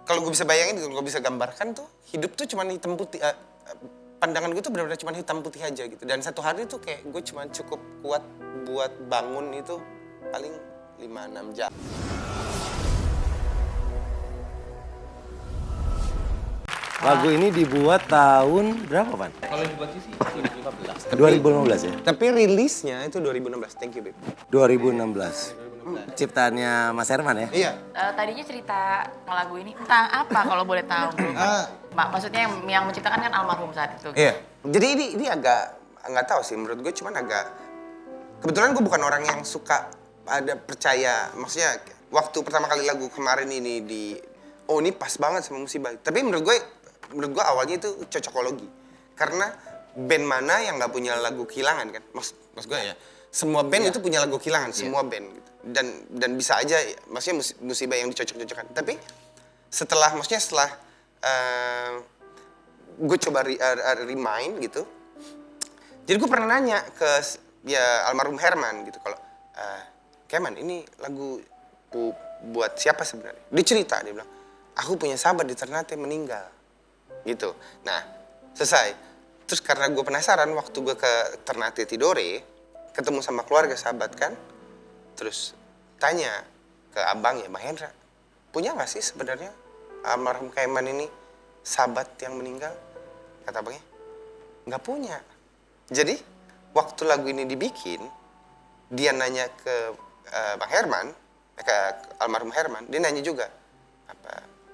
kalau gue bisa bayangin, kalau gue bisa gambarkan tuh, hidup tuh cuma hitam putih. Pandangan gue tuh benar-benar cuma hitam putih aja gitu. Dan satu hari tuh kayak gue cuma cukup kuat buat bangun itu paling 5-6 jam. Lagu ini dibuat tahun berapa, Pan? Kalau dibuat sih 2015. 2015 ya? Tapi rilisnya itu 2016, thank you, babe. 2016. Ciptaannya Mas Herman ya? Iya. Tadinya cerita lagu ini tentang apa kalau boleh tahu? Maksudnya yang menciptakan kan almarhum saat itu. Iya. Jadi ini agak, nggak tahu sih, menurut gue cuman agak, kebetulan gue bukan orang yang suka ada percaya, maksudnya waktu pertama kali lagu kemarin ini ini pas banget sama musibah. Tapi menurut gue awalnya itu cocokologi. Karena band mana yang nggak punya lagu kehilangan kan? Maksud gue ya, semua band itu punya lagu kehilangan, semua band gitu. Dan bisa aja, maksudnya musibah yang dicocok-cocokkan. Tapi setelah gue coba remind gitu. Jadi gue pernah nanya ke almarhum Herman gitu, kalau Keman ini lagu buat siapa sebenarnya? Dia cerita, dia bilang, aku punya sahabat di Ternate meninggal gitu. Nah selesai. Terus karena gue penasaran, waktu gue ke Ternate Tidore, ketemu sama keluarga sahabat kan, terus tanya ke abangnya, Bang Hendra, punya gak sih sebenarnya almarhum Keman ini sahabat yang meninggal? Kata abangnya, nggak punya. Jadi waktu lagu ini dibikin, dia nanya ke Bang Herman, ke almarhum Herman, dia nanya juga,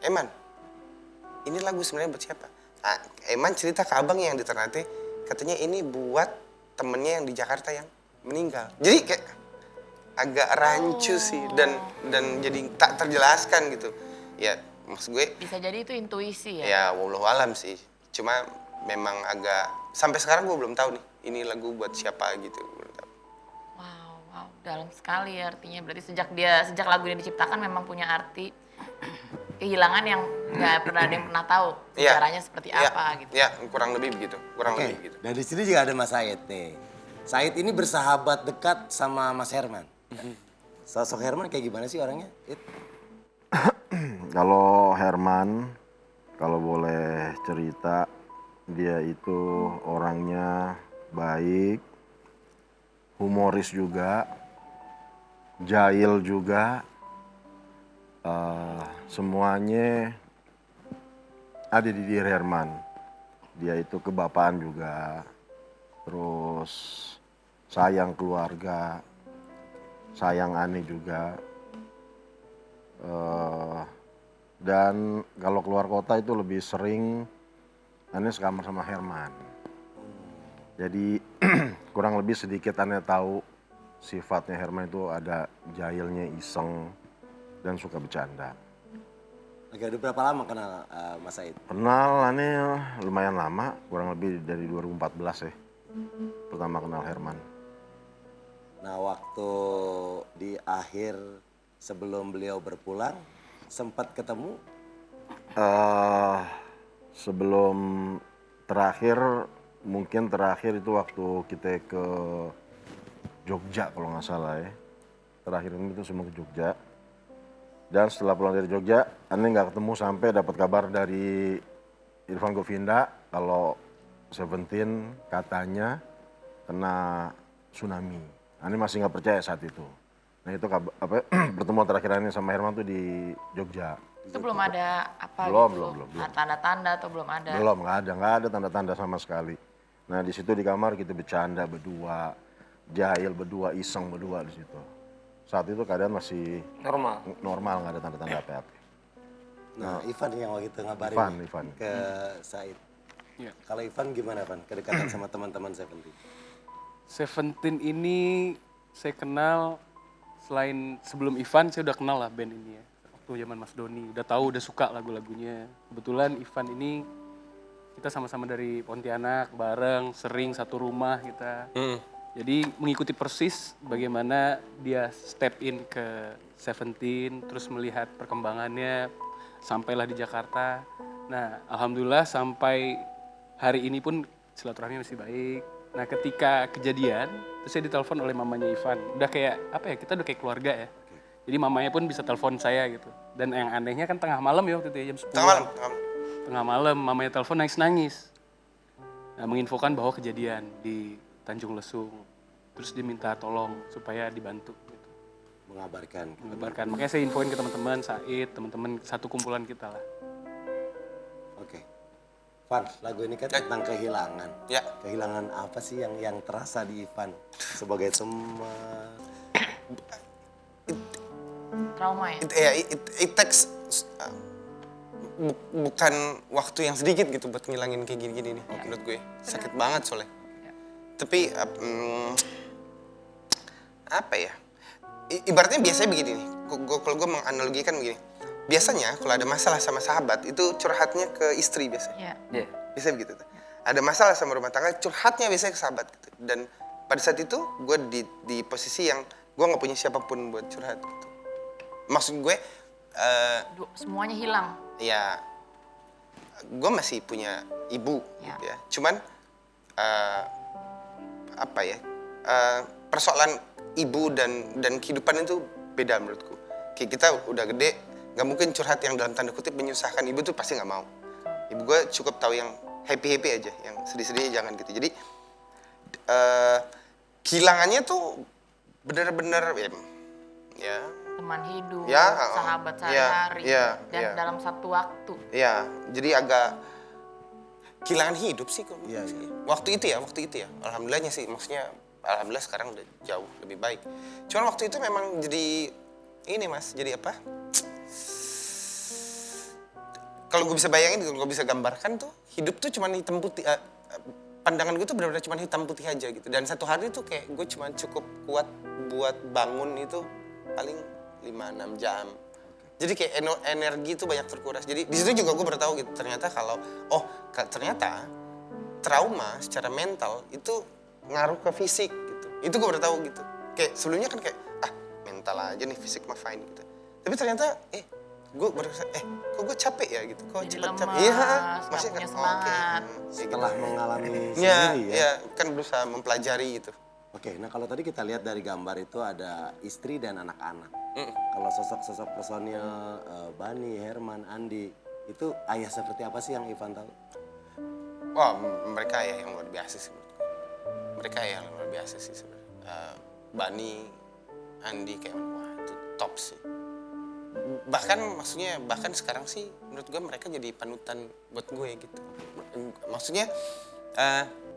Eman, ini lagu sebenarnya buat siapa? Nah, Eman cerita ke abangnya yang di Ternate, katanya ini buat temennya yang di Jakarta yang meninggal. Jadi kayak agak rancu sih dan jadi tak terjelaskan gitu. Ya maksud gue. Bisa jadi itu intuisi ya? Ya wallahu alam sih. Cuma memang agak, sampai sekarang gue belum tahu nih ini lagu buat siapa gitu. Belum tahu. Wow, dalam sekali ya artinya. Berarti sejak lagu ini diciptakan memang punya arti kehilangan yang nggak pernah ada yang pernah tahu caranya seperti apa gitu. Iya, kurang lebih begitu. Lebih begitu. Dan di sini juga ada Mas Said nih. Said ini bersahabat dekat sama Mas Herman. Sosok Herman kayak gimana sih orangnya? Kalau Herman, kalau boleh cerita, dia itu orangnya baik, humoris juga, jahil juga, semuanya ada di diri Herman. Dia itu kebapaan juga, terus sayang keluarga, sayang Ani juga. Dan kalau keluar kota itu lebih sering Ani sekamar sama Herman. Jadi kurang lebih sedikit Ani tahu sifatnya Herman itu ada jahilnya, iseng, dan suka bercanda. Oke, udah berapa lama kenal Mas Said? Kenal Ani lumayan lama, kurang lebih dari 2014 ya. Pertama kenal Herman. Nah, waktu di akhir sebelum beliau berpulang, sempat ketemu? Sebelum terakhir, mungkin terakhir itu waktu kita ke Jogja kalau nggak salah ya. Terakhir ini itu semua ke Jogja. Dan setelah pulang dari Jogja, Ani nggak ketemu sampai dapat kabar dari Irfan Govinda kalau Seventeen katanya kena tsunami. Ani masih nggak percaya saat itu. Nah itu pertemuan terakhir Ani sama Herman tuh di Jogja. Itu belum ada apa Belum. tanda-tanda atau belum ada? Belum, nggak ada tanda-tanda sama sekali. Nah di situ di kamar kita bercanda berdua, jahil berdua, iseng berdua di situ. Saat itu keadaan masih normal, nggak ada tanda-tanda apa-apa. Nah, Ivan yang waktu itu ngabarin Ivan. ke Said. Ya. Kalau Ivan gimana, Van? Kedekatan sama teman-teman Seventeen? Seventeen ini saya kenal selain sebelum Ivan, saya udah kenal lah band ini ya. Waktu zaman Mas Doni, udah tahu, udah suka lagu-lagunya. Kebetulan Ivan ini kita sama-sama dari Pontianak, bareng, sering satu rumah kita. Jadi mengikuti persis bagaimana dia step in ke Seventeen, terus melihat perkembangannya, sampailah di Jakarta. Nah, alhamdulillah sampai hari ini pun silaturahmi masih baik. Nah, ketika kejadian, terus saya ditelepon oleh mamanya Ivan. Udah kayak, apa ya, kita udah kayak keluarga ya. Jadi mamanya pun bisa telepon saya gitu. Dan yang anehnya kan tengah malam ya waktu itu ya, jam 10. Tengah malam, tengah malam. Tengah malam mamanya telepon nangis-nangis. Nah, menginfokan bahwa kejadian di Tanjung Lesung. Terus dia minta tolong supaya dibantu gitu. Mengabarkan. Mengabarkan. Makanya saya infoin ke teman-teman Said, teman-teman satu kumpulan kita lah. Oke. Van, lagu ini kan tentang kehilangan. Ya. Kehilangan apa sih yang terasa di Ivan sebagai teman? Trauma ya? It takes bukan waktu yang sedikit gitu buat ngilangin kayak gini-gini nih menurut gue. Sakit banget soalnya. Tapi apa ya? Ibaratnya biasanya begini nih. Kalau gue menganalogikan begini. Biasanya kalau ada masalah sama sahabat itu curhatnya ke istri biasanya. Iya. Biasanya begitu tuh. Ada masalah sama rumah tangga curhatnya biasanya ke sahabat gitu. Dan pada saat itu gue di posisi yang gue nggak punya siapapun buat curhat gitu. Maksud gue Semuanya hilang. ya gue masih punya ibu Ya. gitu ya. Cuman apa ya? Persoalan ibu dan kehidupan itu beda menurutku. Kayak kita udah gede, nggak mungkin curhat yang dalam tanda kutip menyusahkan ibu tuh pasti nggak mau. Ibu gue cukup tahu yang happy aja, yang sedih-sedih jangan gitu. Jadi kehilangannya tuh bener-bener ya Teman hidup, Ya, sahabat ya, sehari-hari, ya, dan ya. dalam satu waktu. ya jadi agak kehilangan hidup sih kok. Iya, iya. Waktu itu ya. Alhamdulillahnya sih, maksudnya alhamdulillah sekarang udah jauh lebih baik. Cuman waktu itu memang jadi ini Mas, jadi apa? Kalau gue bisa bayangin, kalau gue bisa gambarkan tuh, hidup tuh cuman hitam putih. Pandangan gue tuh benar-benar cuma hitam putih aja gitu. Dan satu hari tuh kayak gue cuma cukup kuat buat bangun itu paling 5-6 jam. Jadi kayak energi itu banyak terkuras. Jadi di situ juga gue baru tahu gitu ternyata kalau ternyata trauma secara mental itu ngaruh ke fisik gitu. Itu gue baru tahu gitu. Kayak sebelumnya kan kayak mental aja nih, fisik mah fine gitu. Tapi ternyata gue baru kok gue capek ya gitu. Kok Jadi cepet lemas, capek. Iya, nggak maksudnya punya kan semangat. Setelah mengalami Iya, sendiri ya. iya, kan berusaha mempelajari gitu. Oke, nah kalau tadi kita lihat dari gambar itu ada istri dan anak-anak. Kalau sosok-sosok personil Bani, Herman, Andi, itu ayah seperti apa sih yang Ivan tahu? Wah, mereka ya yang luar biasa sih menurutku. Mereka ya yang luar biasa sih sebenarnya. Bani, Andi kayak wah itu top sih. Bahkan sekarang sih menurut gue mereka jadi panutan buat gue gitu. Maksudnya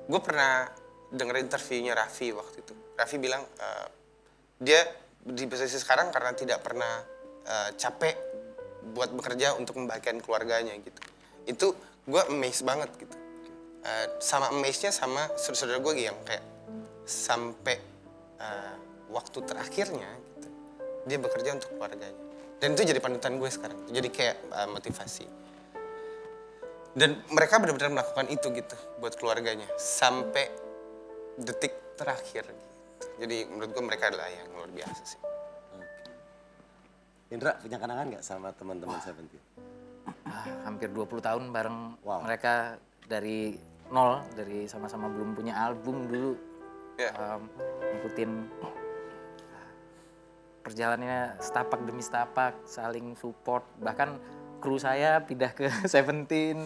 gue pernah denger interviewnya Raffi waktu itu. Raffi bilang dia di posisi sekarang karena tidak pernah capek buat bekerja untuk membahagiakan keluarganya gitu. Itu gue amazed banget gitu. Sama amazed-nya sama saudara-saudara gue yang kayak sampai waktu terakhirnya gitu, dia bekerja untuk keluarganya. Dan itu jadi panutan gue sekarang. Jadi kayak motivasi. Dan mereka benar-benar melakukan itu gitu buat keluarganya sampai detik terakhir gitu. Jadi menurut gue mereka adalah yang luar biasa sih. Indra punya kenangan nggak sama teman-teman Seventeen? Hampir 20 tahun bareng Wow. mereka dari nol, dari sama-sama belum punya album dulu. Ya. Ngikutin perjalanannya setapak demi setapak, saling support. Bahkan kru saya pindah ke Seventeen.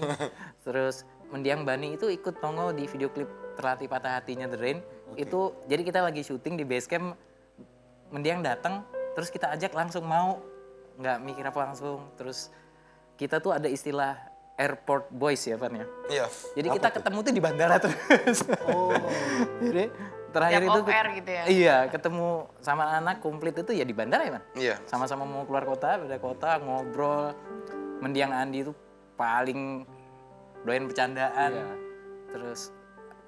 Terus Mendiang Bani itu ikut nongol di video klip Terlatih Patah Hatinya The Rain. Itu jadi kita lagi syuting di base camp, Mendiang datang, terus kita ajak langsung mau, nggak mikir apa langsung. Terus kita tuh ada istilah airport boys ya Van ya. Iya. Jadi kita ketemu tuh di bandara terus. Jadi terakhir Tiap itu off air gitu ya? Iya, ketemu sama anak komplit itu ya di bandara ya Van. Iya. Sama-sama mau keluar kota, beda kota, ngobrol. Mendiang Andi itu paling doyan bercandaan. Terus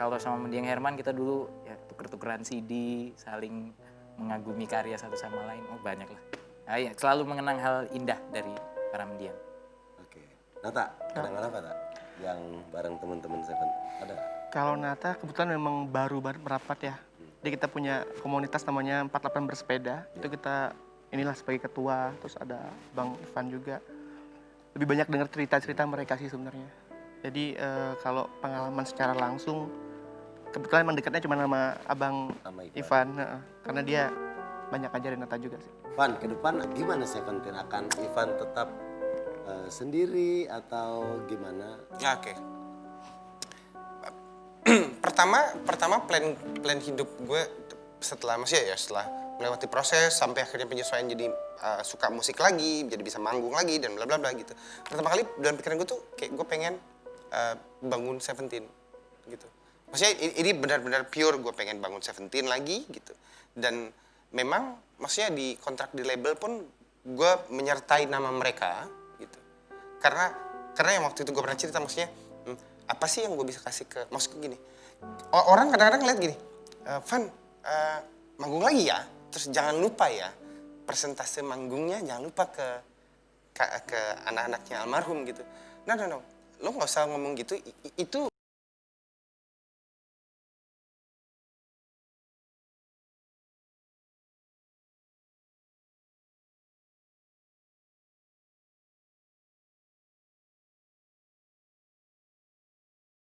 kalau sama Mendiang Herman kita dulu ya tuker-tukeran CD, saling mengagumi karya satu sama lain. Oh banyak lah. Nah, ya, selalu mengenang hal indah dari para Mendiang. Oke. Nata, kenangan apa tak? Yang bareng teman-teman Seven ada? Kalau Nata kebetulan memang baru merapat ya. Jadi kita punya komunitas namanya 48 Bersepeda. Itu kita inilah sebagai ketua, terus ada Bang Ivan juga. Lebih banyak dengar cerita-cerita mereka sih sebenarnya. Jadi kalau pengalaman secara langsung, kebetulan emang dekatnya cuma sama Abang Sama Ivan. Ivan, karena dia banyak ajarin Nata juga sih. Van, ke depan gimana Seventeen? Akan Ivan tetap sendiri atau gimana? Ya, oke. Pertama plan hidup gue setelah setelah melewati proses sampai akhirnya penyesuaian jadi suka musik lagi, jadi bisa manggung lagi dan bla bla bla gitu. Pertama kali dalam pikiran gue tuh kayak gue pengen bangun Seventeen gitu. Maksudnya ini benar-benar pure gue pengen bangun Seventeen lagi gitu. Dan memang maksudnya di kontrak di label pun gue menyertai nama mereka gitu. Karena yang waktu itu gue pernah cerita maksudnya apa sih yang gue bisa kasih ke, maksudku gini, orang kadang-kadang lihat gini, Van, manggung lagi ya, terus jangan lupa ya, persentase manggungnya jangan lupa ke anak-anaknya almarhum gitu. No, lo nggak usah ngomong gitu, itu